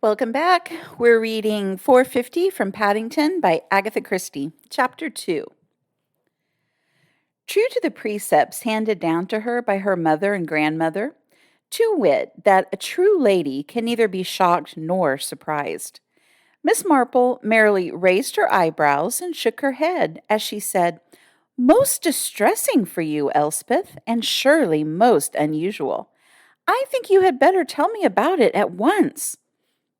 Welcome back. We're reading 450 from Paddington by Agatha Christie, Chapter 2. True to the precepts handed down to her by her mother and grandmother, to wit, that a true lady can neither be shocked nor surprised, Miss Marple merely raised her eyebrows and shook her head as she said, "Most distressing for you, Elspeth, and surely most unusual. I think you had better tell me about it at once."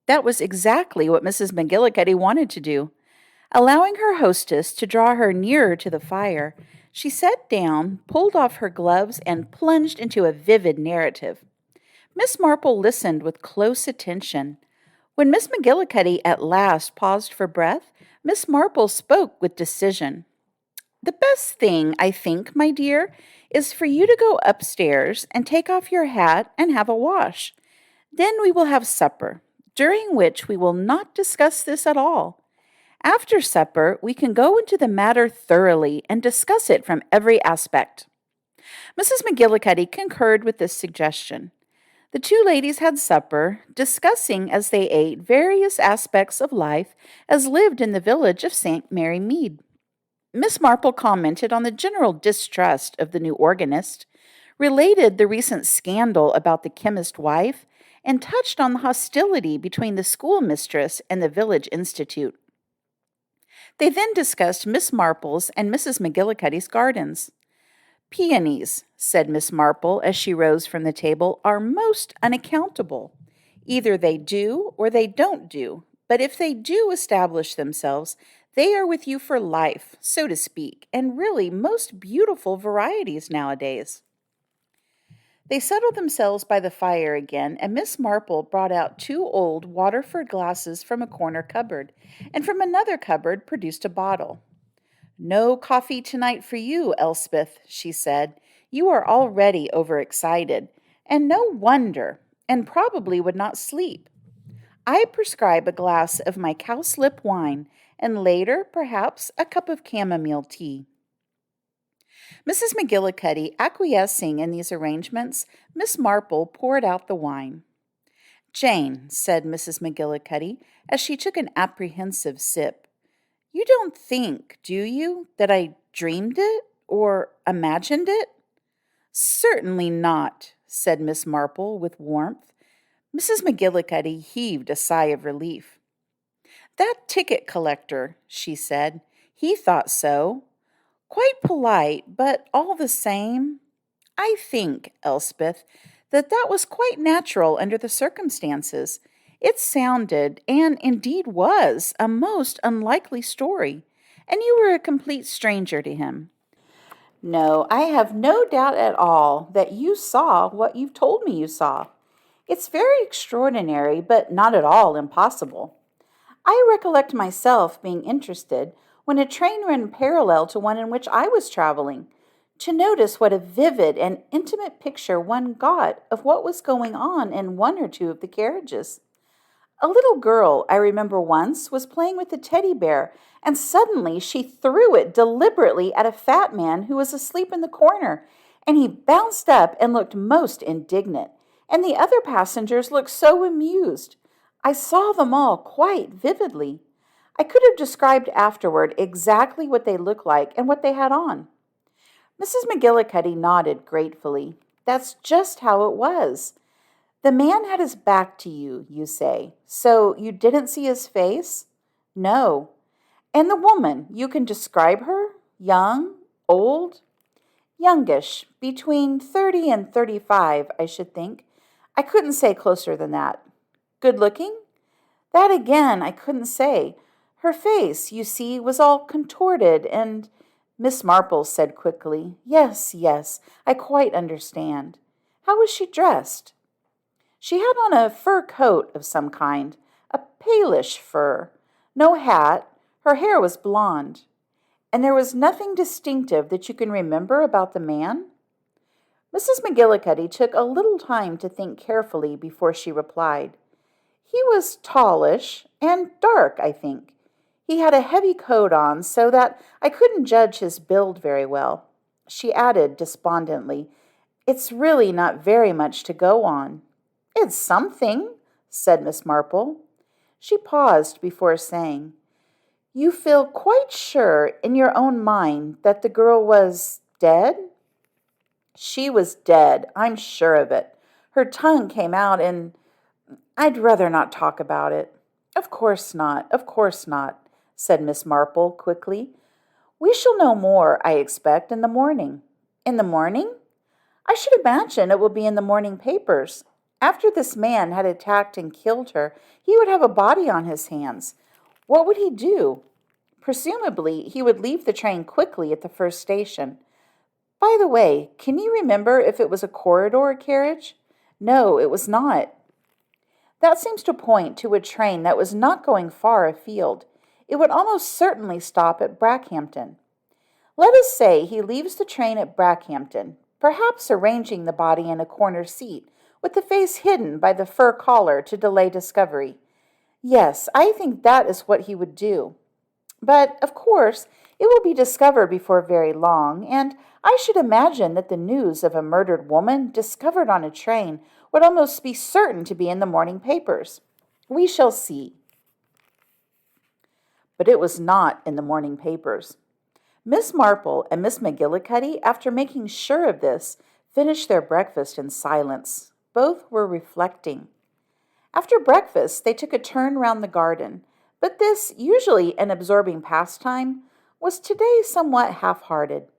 That was exactly what Mrs. McGillicuddy wanted to do. Allowing her hostess to draw her nearer to the fire, she sat down, pulled off her gloves, and plunged into a vivid narrative. Miss Marple listened with close attention. When Miss McGillicuddy at last paused for breath, Miss Marple spoke with decision. "The best thing, I think, my dear, is for you to go upstairs and take off your hat and have a wash. Then we will have supper, during which we will not discuss this at all. After supper, we can go into the matter thoroughly and discuss it from every aspect." Mrs. McGillicuddy concurred with this suggestion. The two ladies had supper, discussing as they ate various aspects of life as lived in the village of St. Mary Mead. Miss Marple commented on the general distrust of the new organist, related the recent scandal about the chemist's wife, and touched on the hostility between the schoolmistress and the village institute. They then discussed Miss Marple's and Mrs. McGillicuddy's gardens. "Peonies," said Miss Marple as she rose from the table, "are most unaccountable. Either they do or they don't do, but if they do establish themselves, they are with you for life, so to speak, and really most beautiful varieties nowadays." They settled themselves by the fire again, and Miss Marple brought out two old Waterford glasses from a corner cupboard, and from another cupboard produced a bottle. "No coffee tonight for you, Elspeth," she said. "You are already overexcited, and no wonder, and probably would not sleep. I prescribe a glass of my cowslip wine, and later, perhaps, a cup of chamomile tea." Mrs. McGillicuddy acquiescing in these arrangements, Miss Marple poured out the wine. "Jane," said Mrs. McGillicuddy, as she took an apprehensive sip, "you don't think, do you, that I dreamed it or imagined it?" "Certainly not," said Miss Marple with warmth. Mrs. McGillicuddy heaved a sigh of relief. "That ticket collector," she said, "he thought so. Quite polite, but all the same. I think, Elspeth, that was quite natural under the circumstances. It sounded, and indeed was, a most unlikely story, and you were a complete stranger to him. No, I have no doubt at all that you saw what you've told me you saw. It's very extraordinary, but not at all impossible. I recollect myself being interested, when a train ran parallel to one in which I was traveling, to notice what a vivid and intimate picture one got of what was going on in one or two of the carriages. A little girl, I remember once, was playing with a teddy bear, and suddenly she threw it deliberately at a fat man who was asleep in the corner, and he bounced up and looked most indignant, and the other passengers looked so amused. I saw them all quite vividly. I could have described afterward exactly what they looked like and what they had on." Mrs. McGillicuddy nodded gratefully. "That's just how it was. The man had his back to you, you say, so you didn't see his face?" "No." "And the woman, you can describe her? Young? Old?" "Youngish, between 30 and 35, I should think. I couldn't say closer than that." "Good looking?" "That again I couldn't say. Her face, you see, was all contorted, and—" Miss Marple said quickly, Yes, I quite understand. How was she dressed?" "She had on a fur coat of some kind, a palish fur. No hat. Her hair was blonde." "And there was nothing distinctive that you can remember about the man?" Mrs. McGillicuddy took a little time to think carefully before she replied. "He was tallish and dark, I think. He had a heavy coat on, so that I couldn't judge his build very well." She added despondently, "It's really not very much to go on." "It's something," said Miss Marple. She paused before saying, "You feel quite sure in your own mind that the girl was dead?" "She was dead, I'm sure of it. Her tongue came out and I'd rather not talk about it." Of course not," said Miss Marple quickly. "We shall know more, I expect, in the morning." "In the morning?" "I should imagine it will be in the morning papers. After this man had attacked and killed her, he would have a body on his hands. What would he do? Presumably, he would leave the train quickly at the first station. By the way, can you remember if it was a corridor carriage?" "No, it was not." "That seems to point to a train that was not going far afield. It would almost certainly stop at Brackhampton. Let us say he leaves the train at Brackhampton, perhaps arranging the body in a corner seat, with the face hidden by the fur collar to delay discovery. Yes, I think that is what he would do. But, of course, it will be discovered before very long, and I should imagine that the news of a murdered woman discovered on a train would almost be certain to be in the morning papers. We shall see." But it was not in the morning papers. Miss Marple and Miss McGillicuddy, after making sure of this, finished their breakfast in silence. Both were reflecting. After breakfast, they took a turn round the garden, but this, usually an absorbing pastime, was today somewhat half-hearted.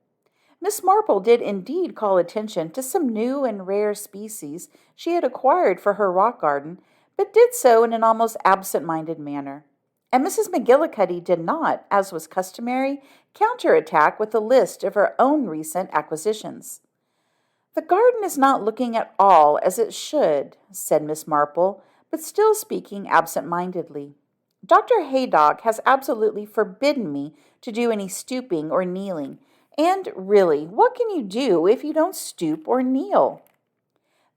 Miss Marple did indeed call attention to some new and rare species she had acquired for her rock garden, but did so in an almost absent-minded manner. And Mrs. McGillicuddy did not, as was customary, counterattack with a list of her own recent acquisitions. "The garden is not looking at all as it should," said Miss Marple, but still speaking absent-mindedly. "Dr. Haydock has absolutely forbidden me to do any stooping or kneeling, and really, what can you do if you don't stoop or kneel?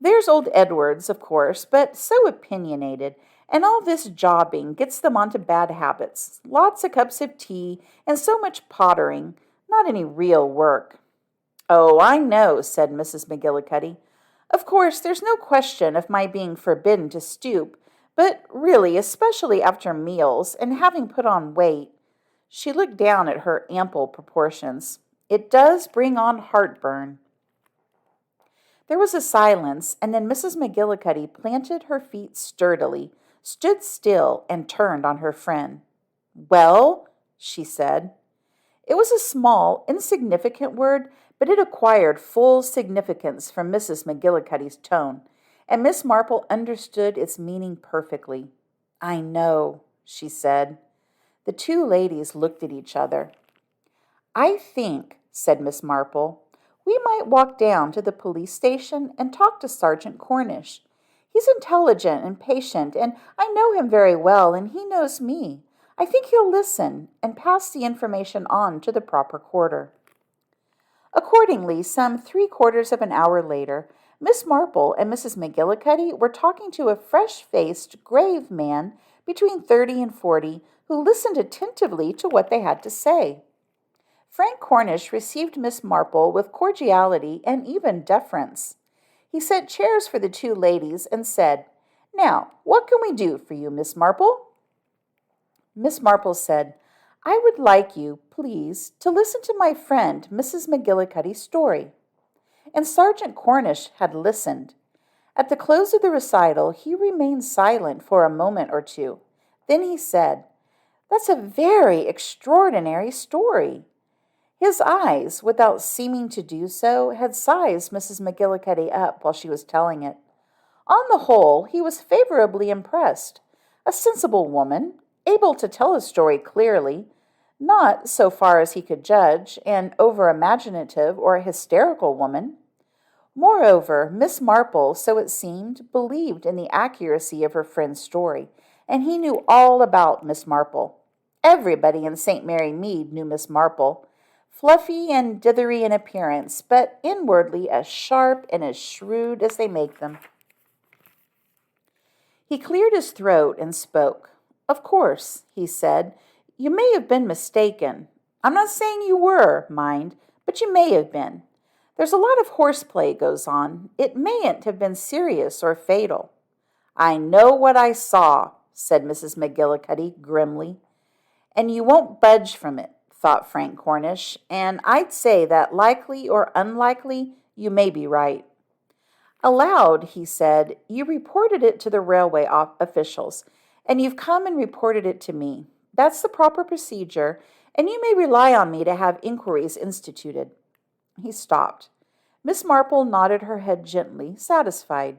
There's old Edwards, of course, but so opinionated, and all this jobbing gets them onto bad habits. Lots of cups of tea, and so much pottering, not any real work." "Oh, I know," said Mrs. McGillicuddy. "Of course, there's no question of my being forbidden to stoop, but really, especially after meals, and having put on weight," she looked down at her ample proportions, "it does bring on heartburn." There was a silence, and then Mrs. McGillicuddy planted her feet sturdily, stood still, and turned on her friend. "Well?" she said. It was a small, insignificant word, but it acquired full significance from Mrs. McGillicuddy's tone, and Miss Marple understood its meaning perfectly. "I know," she said. The two ladies looked at each other. "I think," said Miss Marple, "we might walk down to the police station and talk to Sergeant Cornish. He's intelligent and patient, and I know him very well, and he knows me. I think he'll listen and pass the information on to the proper quarter." Accordingly, some 3/4 of an hour later, Miss Marple and Mrs. McGillicuddy were talking to a fresh-faced, grave man between 30 and 40 who listened attentively to what they had to say. Frank Cornish received Miss Marple with cordiality and even deference. He set chairs for the two ladies and said, "Now, what can we do for you, Miss Marple?" Miss Marple said, "I would like you, please, to listen to my friend Mrs. McGillicuddy's story." And Sergeant Cornish had listened. At the close of the recital, he remained silent for a moment or two. Then he said, "That's a very extraordinary story." His eyes, without seeming to do so, had sized Mrs. McGillicuddy up while she was telling it. On the whole, he was favorably impressed. A sensible woman, able to tell a story clearly, not, so far as he could judge, an over-imaginative or a hysterical woman. Moreover, Miss Marple, so it seemed, believed in the accuracy of her friend's story, and he knew all about Miss Marple. Everybody in St. Mary Mead knew Miss Marple, fluffy and dithery in appearance, but inwardly as sharp and as shrewd as they make them. He cleared his throat and spoke. "Of course," he said, "you may have been mistaken. I'm not saying you were, mind, but you may have been. There's a lot of horseplay goes on. It mayn't have been serious or fatal." "I know what I saw," said Mrs. McGillicuddy grimly. And you won't budge from it, thought Frank Cornish, and I'd say that likely or unlikely you may be right. Aloud, he said, you reported it to the railway officials, and you've come and reported it to me. That's the proper procedure, and you may rely on me to have inquiries instituted. He stopped. Miss Marple nodded her head gently, satisfied.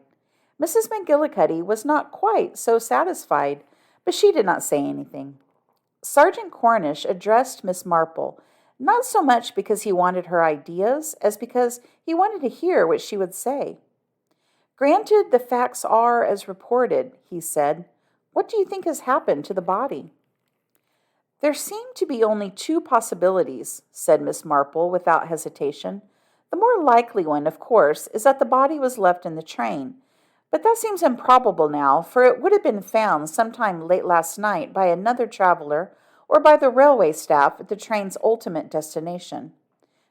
Mrs. McGillicuddy was not quite so satisfied, but she did not say anything. Sergeant Cornish addressed Miss Marple, not so much because he wanted her ideas as because he wanted to hear what she would say. Granted, the facts are as reported, he said. What do you think has happened to the body? There seem to be only two possibilities, said Miss Marple without hesitation. The more likely one, of course, is that the body was left in the train. But that seems improbable now, for it would have been found sometime late last night by another traveler or by the railway staff at the train's ultimate destination.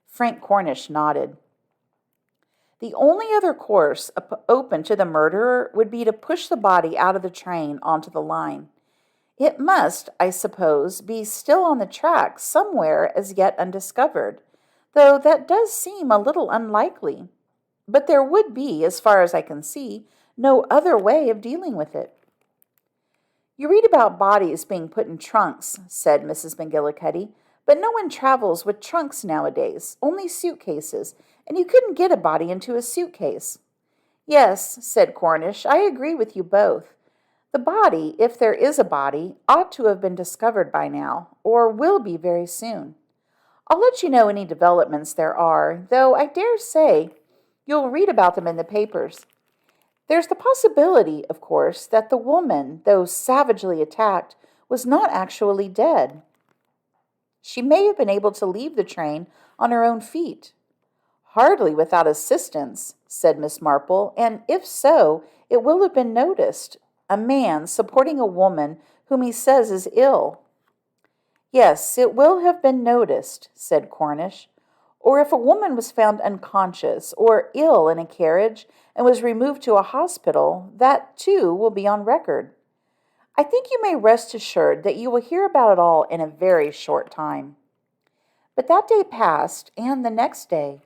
Frank Cornish nodded. The only other course open to the murderer would be to push the body out of the train onto the line. It must, I suppose, be still on the track somewhere as yet undiscovered, though that does seem a little unlikely. But there would be, as far as I can see, no other way of dealing with it. You read about bodies being put in trunks, said Mrs. McGillicuddy, but no one travels with trunks nowadays, only suitcases, and you couldn't get a body into a suitcase. Yes, said Cornish, I agree with you both. The body, if there is a body, ought to have been discovered by now, or will be very soon. I'll let you know any developments there are, though I dare say you'll read about them in the papers. There's the possibility, of course, that the woman, though savagely attacked, was not actually dead. She may have been able to leave the train on her own feet. Hardly without assistance, said Miss Marple, and if so, it will have been noticed. A man supporting a woman whom he says is ill. Yes, it will have been noticed, said Cornish. Or if a woman was found unconscious or ill in a carriage and was removed to a hospital, that too will be on record. I think you may rest assured that you will hear about it all in a very short time. But that day passed, and the next day.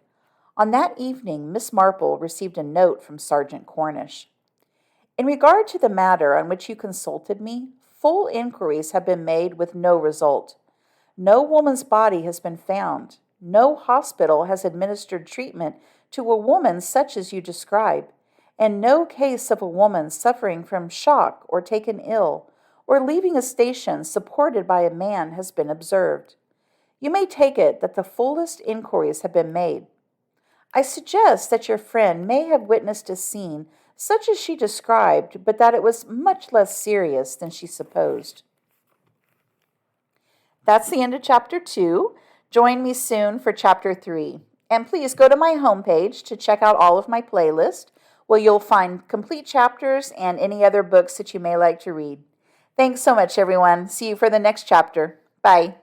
On that evening, Miss Marple received a note from Sergeant Cornish. In regard to the matter on which you consulted me, full inquiries have been made with no result. No woman's body has been found. No hospital has administered treatment to a woman such as you describe, and no case of a woman suffering from shock or taken ill, or leaving a station supported by a man has been observed. You may take it that the fullest inquiries have been made. I suggest that your friend may have witnessed a scene such as she described, but that it was much less serious than she supposed. That's the end of Chapter 2. Join me soon for Chapter 3. And please go to my homepage to check out all of my playlist, where you'll find complete chapters and any other books that you may like to read. Thanks so much, everyone. See you for the next chapter. Bye.